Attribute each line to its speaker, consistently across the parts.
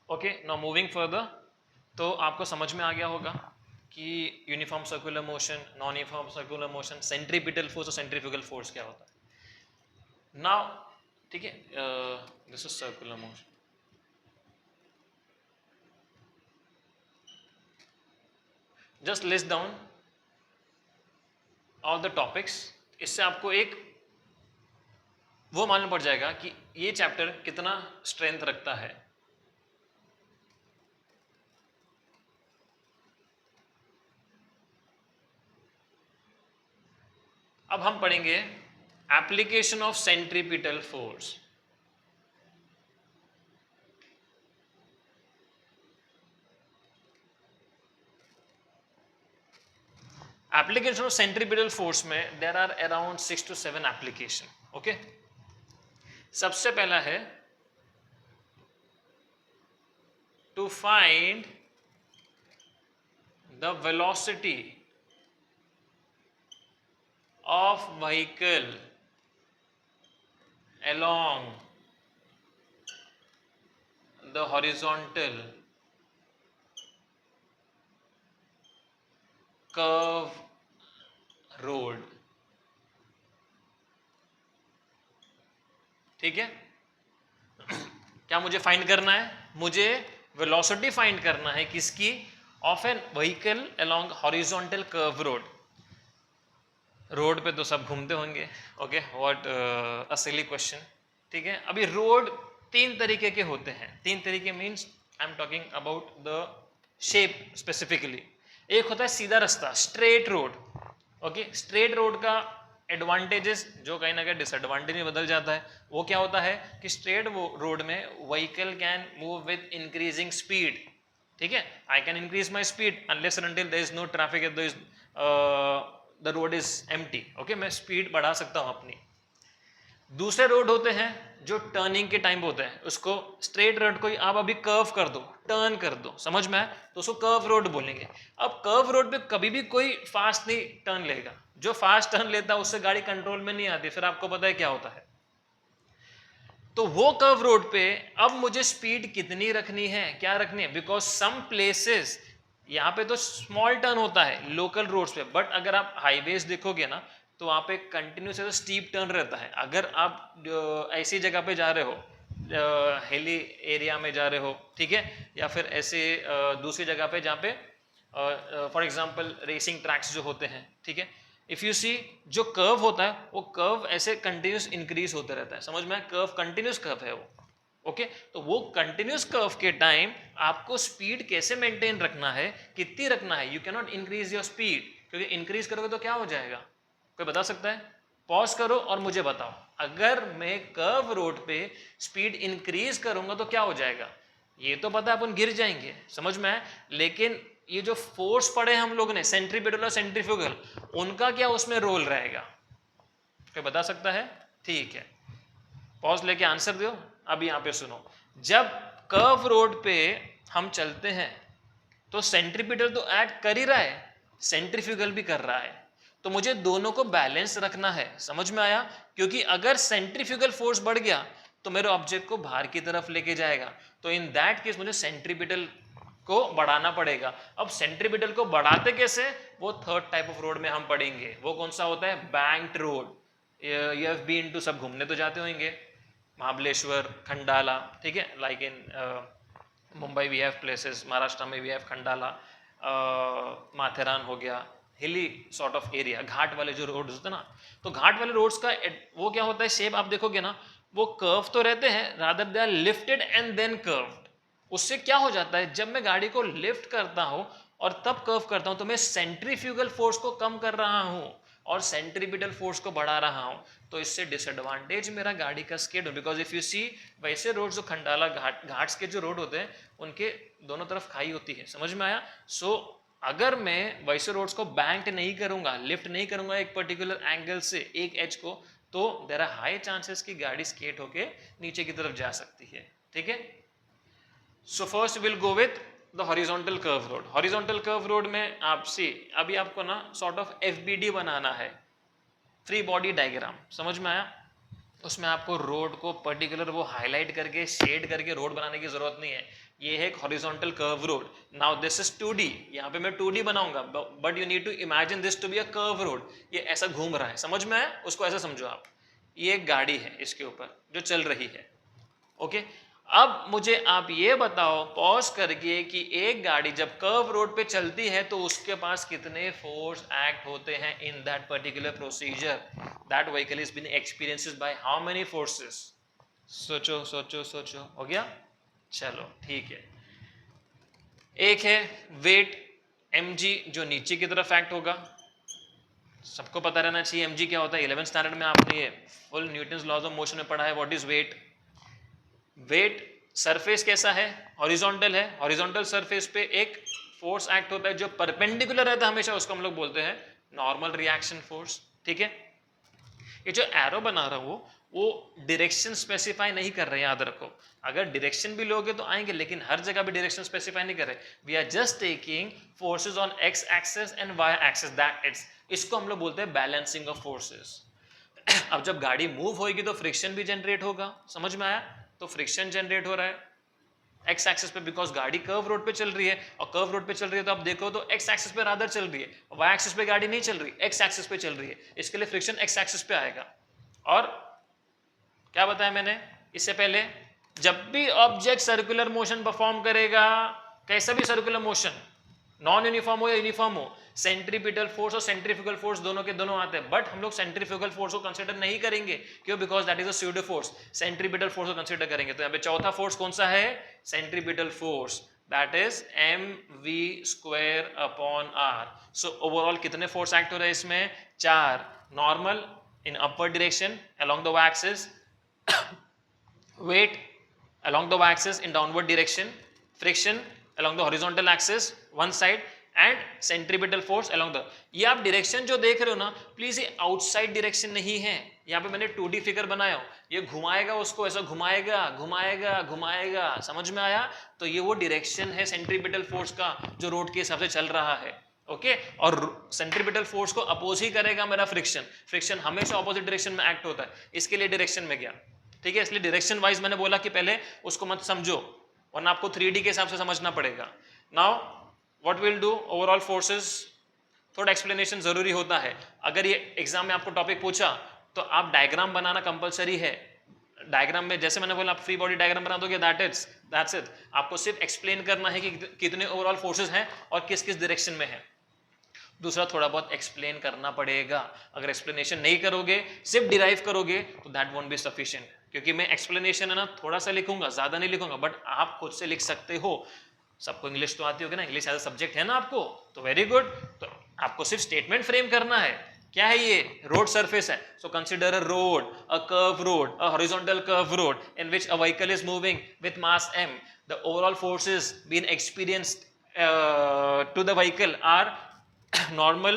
Speaker 1: Okay, now moving further, तो आपको समझ में आ गया होगा कि uniform circular motion, non uniform circular motion, centripetal force और सेंट्रीफ्यूगल फोर्स क्या होता है। नाउ ठीक है, this is circular motion. Just list down all the topics, इससे आपको एक वो मालूम पड़ जाएगा कि ये चैप्टर कितना स्ट्रेंथ रखता है। अब हम पढ़ेंगे application of centripetal force. Application of centripetal force में there are around 6 to 7 application. Okay, सबसे पहला है to find the velocity of vehicle along the horizontal curve road। ठीक है, क्या मुझे फाइंड करना है? मुझे वेलोसिटी फाइंड करना है किसकी? Of an vehicle along horizontal curve road. Road पे तो सब घूमते होंगे। Okay, what a silly question. ठीक है, अभी रोड तीन तरीके के होते हैं। तीन तरीके means I am talking about the shape specifically. एक होता है सीधा रास्ता, straight road. Okay, straight road का एडवांटेजेस जो कहीं ना कहीं डिसएडवांटेज में बदल जाता है। वो क्या होता है कि स्ट्रेट रोड में vehicle can move with increasing speed. ठीक है, I can increase my speed unless and until there is no traffic, the road is empty. Okay, मैं स्पीड बढ़ा सकता हूं अपनी। दूसरे रोड होते हैं जो टर्निंग के टाइम होते हैं, उसको स्ट्रेट रोड को आप अभी कर्व कर दो, टर्न कर दो, समझ में आए तो उसको कर्व रोड बोलेंगे। अब कर्व रोड पे कभी भी कोई फास्ट नहीं टर्न लेगा। जो फास्ट टर्न लेता है उससे गाड़ी कंट्रोल में नहीं आती, फिर आपको पता है क्या होता है। तो वो कर्व रोड पे अब मुझे स्पीड कितनी रखनी है, क्या रखनी है? बिकॉज सम प्लेसेस यहाँ पे तो स्मॉल टर्न होता है लोकल रोड्स पे, बट अगर आप हाईवेज देखोगे ना तो वहाँ पे कंटिन्यूस स्टीप टर्न रहता है। अगर आप ऐसी जगह पे जा रहे हो, हिली एरिया में जा रहे हो, ठीक है, या फिर ऐसे दूसरी जगह पे जहाँ पे फॉर एग्जांपल रेसिंग ट्रैक्स जो होते हैं, ठीक है, इफ यू सी जो कर्व होता है वो कर्व ऐसे कंटिन्यूस इंक्रीज होते रहता है। समझ में? कर्व कंटिन्यूस कर्व है वो। ओके, तो वो कंटिन्यूस कर्व के टाइम आपको स्पीड कैसे मेंटेन रखना है, कितनी रखना है? You can not increase your speed, क्योंकि इंक्रीज करोगे तो क्या हो जाएगा? कोई बता सकता है? पॉज करो और मुझे बताओ, अगर मैं कर्व रोड पे स्पीड इंक्रीज करूंगा तो क्या हो जाएगा? ये तो पता है अपन गिर जाएंगे, समझ में है, लेकिन ये जो फोर्स पढ़े हम लोग ने सेंट्रीपिटल और सेंट्रीफ्यूगल, उनका क्या उसमें रोल रहेगा? कोई बता सकता है? ठीक है, पॉज लेके आंसर दो। अब यहां पे सुनो, जब कर्व रोड पे हम चलते हैं तो सेंट्रीपिटल तो ऐड कर ही रहा है, सेंट्रीफ्यूगल भी कर रहा है, तो मुझे दोनों को बैलेंस रखना है। समझ में आया? क्योंकि अगर सेंट्रीफ्यूगल फोर्स बढ़ गया तो मेरे ऑब्जेक्ट को बाहर की तरफ लेके जाएगा, तो इन दैट केस मुझे सेंट्रीपिटल को बढ़ाना पड़ेगा। अब सेंट्रीपिटल को बढ़ाते कैसे, वो थर्ड टाइप ऑफ रोड में हम पढ़ेंगे। वो कौन सा होता है? Banked road. You have been to, सब घूमने तो जाते होंगे, महाबलेश्वर, खंडाला, ठीक है, like in Mumbai we have places, Maharashtra में वी हैव खंडाला, माथेरान हो गया, हिली सॉर्ट ऑफ एरिया, घाट वाले जो रोड्स होते हैं ना, तो घाट वाले रोड्स का वो क्या होता है, शेप आप देखोगे ना, वो कर्व तो रहते हैं, rather they are lifted and then curved. उससे क्या हो जाता है, जब मैं गाड़ी को लिफ्ट करता हूं और तब कर्व करता हूं तो मैं सेंट्रीफ्यूगल फोर्स को कम कर रहा हूं और सेंट्रीपिटल फोर्स को बढ़ा रहा हूं, तो इससे डिसएडवांटेज मेरा गाड़ी का स्केड हो। बिकॉज इफ यू सी वैसे रोड जो खंडाला घाट्स के जो रोड होते हैं उनके दोनों तरफ खाई होती है, समझ में आया? सो अगर मैं वैसे रोड्स को बैंक नहीं करूंगा, लिफ्ट नहीं करूंगा एक पर्टिकुलर एंगल से एक एज को, तो देयर आर हाई चांसेस कि गाड़ी स्केट होके नीचे की तरफ जा सकती है। ठीक है, so first will go with the horizontal curve road. Horizontal curve road में आप सी अभी आपको ना सॉर्ट ऑफ FBD बनाना है, फ्री बॉडी डायग्राम, समझ में आया? उसमें आपको रोड को पर्टिकुलर वो हाईलाइट करके शेड करके रोड बनाने की जरूरत नहीं है। ये है एक horizontal curve road. Now this is 2D, यहाँ पे मैं 2D बनाऊंगा, but you need to imagine this to be a curve road. ये ऐसा घूम रहा है, समझ में आया? उसको ऐसा समझो आप, ये एक गाड़ी है इसके ऊपर जो चल रही है. ओके, अब मुझे आप ये बताओ पॉज करके कि एक गाड़ी जब कर्व रोड पे चलती है तो उसके पास कितने फोर्स एक्ट होते हैं in that particular procedure. That vehicle is been experiences by how many forces? सोचो सोचो सोचो. हो गया? चलो ठीक है. एक है वेट mg जो नीचे की तरफ एक्ट होगा. सबको पता रहना चाहिए mg क्या होता है. 11th स्टैंडर्ड में आपने ये full Newton's laws of motion में पढ़ा है. What is weight? Weight surface कैसा है? हॉरिजॉन्टल है. हॉरिजॉन्टल सरफेस पे एक फोर्स एक्ट होता है जो परपेंडिकुलर रहता है हमेशा, उसको हम लोग बोलते हैं नॉर्मल रिएक्शन फोर्स. ठीक है, ये जो एरो बना रहा हूं वो डायरेक्शन स्पेसिफाई नहीं कर रहे, याद रखो. अगर डायरेक्शन भी लोगे तो आएंगे, लेकिन हर जगह भी डायरेक्शन स्पेसिफाई नहीं कर रहे. We are just taking forces on X axis and Y axis, that it's. इसको हम लोग बोलते हैं बैलेंसिंग ऑफ फोर्सेस. अब जब गाड़ी मूव होगी तो फ्रिक्शन भी जनरेट होगा, समझ में आया? तो फ्रिक्शन जनरेट हो रहा है एक्स एक्सिस पे, बिकॉज गाड़ी कर्व रोड पे चल रही है, और कर्व रोड पे चल रही है तो आप देखो तो एक्स एक्सिस पे रादर चल रही है, वाई एक्सिस पे गाड़ी नहीं चल रही, एक्स एक्सिस पे चल रही है. इसके लिए फ्रिक्शन एक्स एक्सिस पे आएगा. और क्या बताया मैंने इससे पहले? जब भी ऑब्जेक्ट सर्कुलर मोशन परफॉर्म करेगा, कैसा भी सर्कुलर मोशन, नॉन यूनिफॉर्म हो या यूनिफॉर्म हो, सेंट्रीपिटल फोर्स और सेंट्रीफ्यूगल फोर्स दोनों के दोनों आते हैं. बट हम लोग सेंट्रीफ्यूगल फोर्स को कंसीडर नहीं करेंगे. क्यों? Because that is a pseudo force. Centripetal force को कंसीडर करेंगे. तो यहाँ पे चौथा फोर्स कौन सा है? Centripetal force. That is mv² upon r. So overall कितने फोर्स एक्ट हो रहे हैं इसमें? 4. Normal in upward direction along the y-axis, weight along the y-axis in downward direction, friction along the horizontal axis one side and centripetal force along the. ये आप direction जो देख रहे हो ना, प्लीज ये आउटसाइड डायरेक्शन नहीं है. यहाँ पे मैंने 2D फिगर बनाया हो, ये घुमाएगा उसको, ऐसा घुमाएगा घुमाएगा घुमाएगा, समझ में आया? तो ये वो डायरेक्शन है सेंट्रीपिटल फोर्स का जो रोड के हिसाब से चल रहा है. ओके, और सेंट्रीपिटल फोर्स को अपोज ही करेगा मेरा फ्रिक्शन. फ्रिक्शन हमेशा अपोजिट डायरेक्शन में एक्ट होता है, इसके लिए डायरेक्शन में गया. ठीक है, इसलिए डायरेक्शन वाइज मैंने बोला कि पहले उसको मत समझो, वरना आपको 3D के हिसाब से समझना पड़ेगा. Now what will do, overall forces, थोड़ा एक्सप्लेनेशन जरूरी होता है. अगर ये एग्जाम में आपको टॉपिक पूछा तो आप डायग्राम बनाना कंपलसरी है. डायग्राम में जैसे मैंने बोला आप फ्री बॉडी डायग्राम बना दोगे, दैट्स इट. आपको सिर्फ एक्सप्लेन करना है कि कितने ओवरऑल फोर्सेस हैं और किस किस डायरेक्शन में है. दूसरा थोड़ा बहुत एक्सप्लेन करना पड़ेगा. अगर एक्सप्लेनेशन नहीं करोगे, सिर्फ डिराइव करोगे, तो दैट वोंट बी सफिशिएंट. क्योंकि मैं एक्सप्लेनेशन है ना थोड़ा सा लिखूंगा, ज्यादा नहीं लिखूंगा, बट आप खुद से लिख सकते हो. सबको इंग्लिश तो आती होगी ना, इंग्लिश एज अ सब्जेक्ट है ना आपको, तो वेरी गुड. तो आपको सिर्फ स्टेटमेंट फ्रेम करना है. क्या है ये? रोड सरफेस है. So consider a road, a curve road, a horizontal curve road in which a vehicle is moving with mass m. The overall forces been experienced to the vehicle are normal,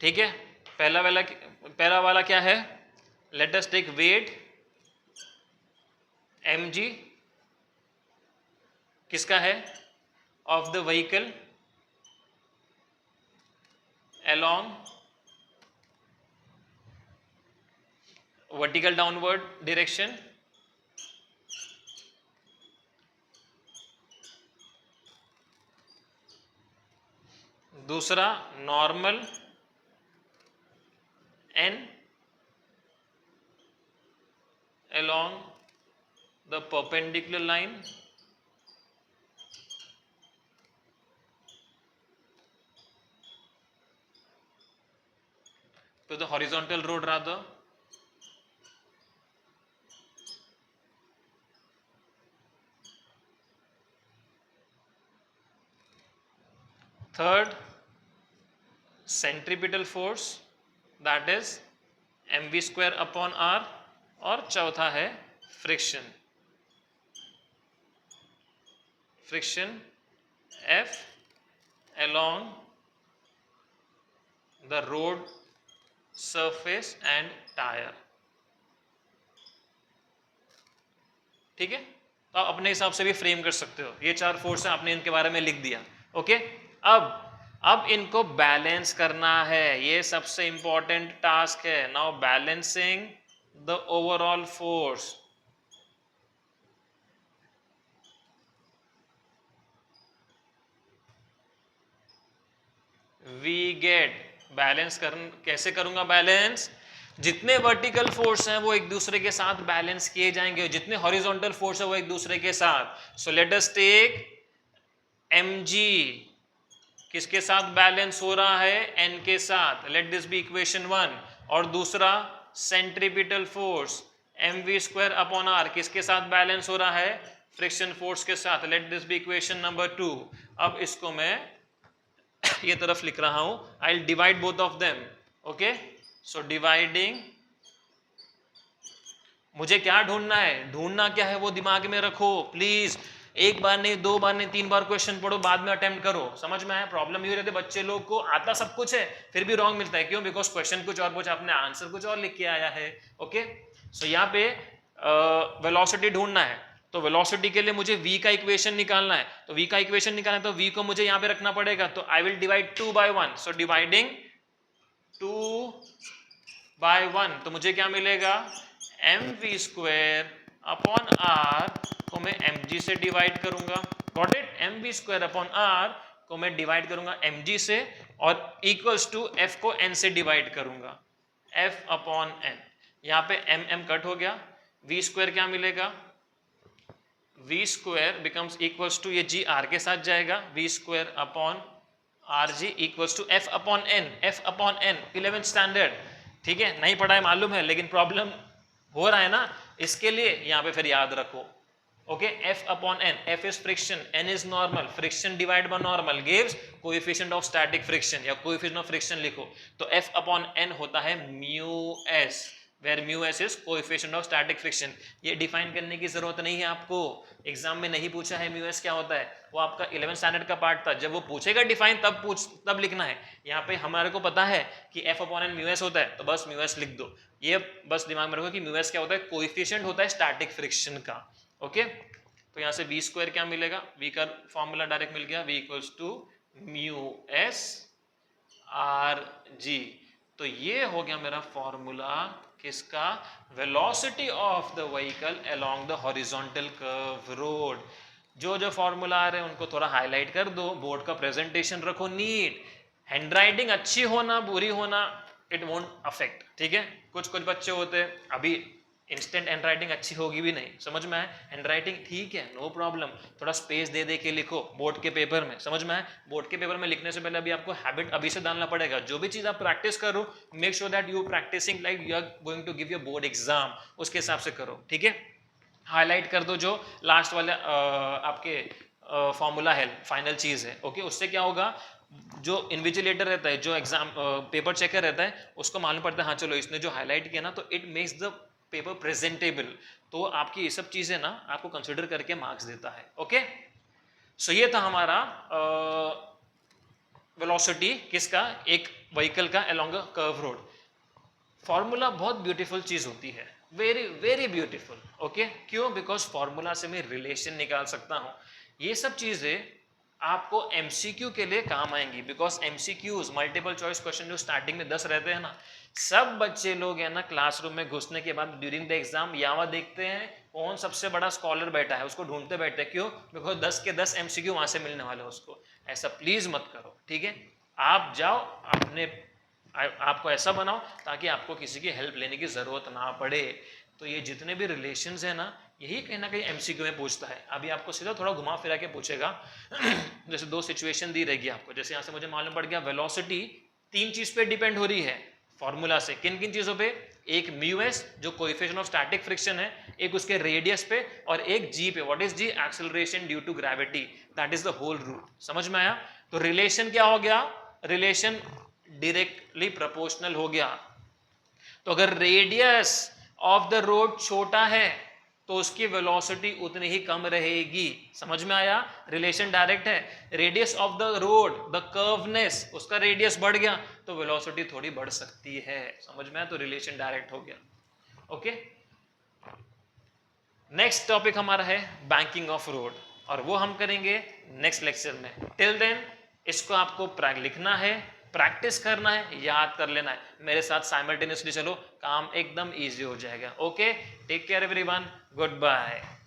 Speaker 1: ठीक है. पहला वाला क्या है? Let us take weight mg किसका है? Of the vehicle along vertical downward direction. दूसरा normal n along the perpendicular line to the horizontal road rather. Third, centripetal force, that is mv² upon r. और चौथा है friction F along the road surface and tire. ठीक है, तो आप अपने हिसाब से भी फ्रेम कर सकते हो. ये 4 फोर्स है, आपने इनके बारे में लिख दिया. ओके, अब इनको बैलेंस करना है, ये सबसे इंपॉर्टेंट टास्क है। Now balancing the overall force. We get balance कैसे करूंगा बैलेंस? जितने वर्टिकल फोर्स हैं वो एक दूसरे के साथ बैलेंस किए जाएंगे, जितने हॉरिजॉन्टल फोर्स है वो एक दूसरे के साथ। So let us take mg, किसके साथ बैलेंस हो रहा है? n के साथ। Let this be equation 1। और दूसरा centripetal force mv square upon r, किसके साथ बैलेंस हो रहा है? फ्रिक्शन फोर्स के साथ। Let this be equation number 2। अब इसको मैं ये तरफ लिख रहा हूं, I will divide both of them. Okay, so dividing, मुझे क्या ढूंढना है? ढूंढना क्या है वो दिमाग में रखो प्लीज। एक बार नहीं, दो बार नहीं, 3 बार क्वेश्चन पढ़ो, बाद में अटेम्प्ट करो। समझ में आया? प्रॉब्लम ये रहती है बच्चे लोग को आता सब कुछ है फिर भी रॉन्ग मिलता है। क्यों? बिकॉज क्वेश्चन कुछ और पूछा, आपने आंसर कुछ और लिख के आया है। ओके, सो यहाँ पे वेलोसिटी ढूंढना है, तो वेलोसिटी के लिए मुझे v का इक्वेशन निकालना है। तो v का इक्वेशन निकालना है तो v को मुझे यहाँ पे रखना पड़ेगा। तो आई will divide 2 by 1। So dividing 2 by 1, तो मुझे क्या मिलेगा? mv स्क्वायर अपॉन r को मैं mg से डिवाइड करूंगा। Got it? mv square upon r को मैं डिवाइड करूंगा mg से, और इक्वल्स टू f को n से डिवाइड करूंगा, f अपॉन n। यहाँ पे m कट हो गया, v स्क्वायर क्या मिलेगा? v square becomes equals to, ये g r के साथ जाएगा, v square upon R G equals to F upon N. F upon N 11th standard, ठीक है? नहीं पढ़ा है मालूम है, लेकिन प्रॉब्लम हो रहा है ना, इसके लिए यहाँ पे फिर याद रखो। Okay, F upon N, F is friction, N is normal, friction divide by normal gives coefficient of static friction, या कोएफिशिएंट ऑफ फ्रिक्शन लिखो तो एफ अपॉन एन होता है mu S, where mu S is coefficient of static friction. ये define करने की जरूरत नहीं है आपको, एग्जाम में नहीं पूछा है म्यू एस क्या होता है, वो आपका 11th स्टैंडर्ड का पार्ट था। जब वो पूछेगा डिफाइन तब लिखना है। यहाँ पे हमारे को पता है कि F upon N mu S होता है, तो बस म्यू एस लिख दो। ये बस दिमाग में रखो कि म्यू एस क्या होता है? कोएफिशिएंट होता है स्टैटिक फ्रिक्शन का। ओके, तो यहाँ से v स्क्वायर क्या मिलेगा? v का फॉर्मूला डायरेक्ट मिल गया, v equals to mu S R G. तो ये हो गया मेरा फॉर्मूला किसका? Velocity of the vehicle along the horizontal curve road. जो फॉर्मूला आ रहे हैं उनको थोड़ा हाईलाइट कर दो, बोर्ड का प्रेजेंटेशन रखो नीट। हैंडराइटिंग अच्छी होना बुरी होना इट वोंट अफेक्ट, ठीक है? कुछ बच्चे होते हैं अभी इंस्टेंट हैंडराइटिंग अच्छी होगी भी नहीं, समझ में आए? हैंडराइटिंग ठीक है, नो प्रॉब्लम, थोड़ा स्पेस दे दे के लिखो बोर्ड के पेपर में, समझ में आए? बोर्ड के पेपर में लिखने से पहले अभी आपको हैबिट अभी से डालना पड़ेगा। जो भी चीज आप प्रैक्टिस करो, make sure that you practicing like you are going to give your board exam, उसके हिसाब से करो, ठीक है? हाईलाइट कर दो जो लास्ट वाले आपके फॉर्मूला है, फाइनल चीज है। ओके, उससे क्या होगा? जो इन्विजिलेटर रहता है, जो एग्जाम पेपर चेकर रहता है, उसको मालूम पड़ता है हाँ चलो इसने जो हाईलाइट किया ना, तो it makes the paper presentable. तो आपकी ये सब चीजें ना आपको कंसिडर करके मार्क्स देता है। ओके, सो ये था हमारा वेलोसिटी किसका? एक व्हीकल का along a curve road. Formula बहुत ब्यूटीफुल चीज होती है, वेरी वेरी ब्यूटीफुल। ओके, क्यों? बिकॉज फॉर्मूला से मैं रिलेशन निकाल सकता हूं। ये सब चीजें आपको एमसीक्यू के लिए काम आएंगी, because MCQs multiple choice question जो स्टार्टिंग में 10 रहते हैं ना, सब बच्चे लोग है ना क्लासरूम में घुसने के बाद ड्यूरिंग द एग्जाम यहाँ देखते हैं कौन सबसे बड़ा स्कॉलर बैठा है, उसको ढूंढते बैठते हैं। क्यों? बिकॉज 10 के 10 एमसीक्यू वहां से मिलने वाले हैं उसको। ऐसा प्लीज मत करो, ठीक है? आप जाओ अपने आपको ऐसा बनाओ ताकि आपको किसी की हेल्प लेने की जरूरत ना पड़े। तो ये जितने भी रिलेशंस है ना, यही कहीं ना कहीं एमसीक्यू में पूछता है। अभी आपको सीधा थोड़ा घुमा फिरा के पूछेगा जैसे दो सिचुएशन दी रहेगी आपको, जैसे यहाँ से मुझे मालूम पड़ गया वेलोसिटी 3 चीज पे डिपेंड हो रही है फॉर्मूला से। किन किन चीजों पे? एक म्यू एस जो कोएफिशिएंट ऑफ स्टैटिक फ्रिक्शन है, एक उसके रेडियस पे, और एक जी पे। What is G? Acceleration due to gravity, that is the whole root. समझ में आया? तो रिलेशन क्या हो गया? रिलेशन डायरेक्टली प्रोपोर्शनल हो गया। तो अगर रेडियस ऑफ द रोड छोटा है तो उसकी वेलोसिटी उतनी ही कम रहेगी। समझ में आया? रिलेशन डायरेक्ट है। Radius of the road, the curveness, उसका रेडियस बढ़ गया तो वेलोसिटी थोड़ी बढ़ सकती है। समझ में आया? तो रिलेशन डायरेक्ट हो गया। ओके, नेक्स्ट टॉपिक हमारा है बैंकिंग ऑफ रोड, और वो हम करेंगे नेक्स्ट लेक्चर में। टिल देन इसको आपको लिखना है, प्रैक्टिस करना है, याद कर लेना है। मेरे साथ साइमल्टेनियसली चलो, काम एकदम इजी हो जाएगा। Okay, take care everyone, good bye.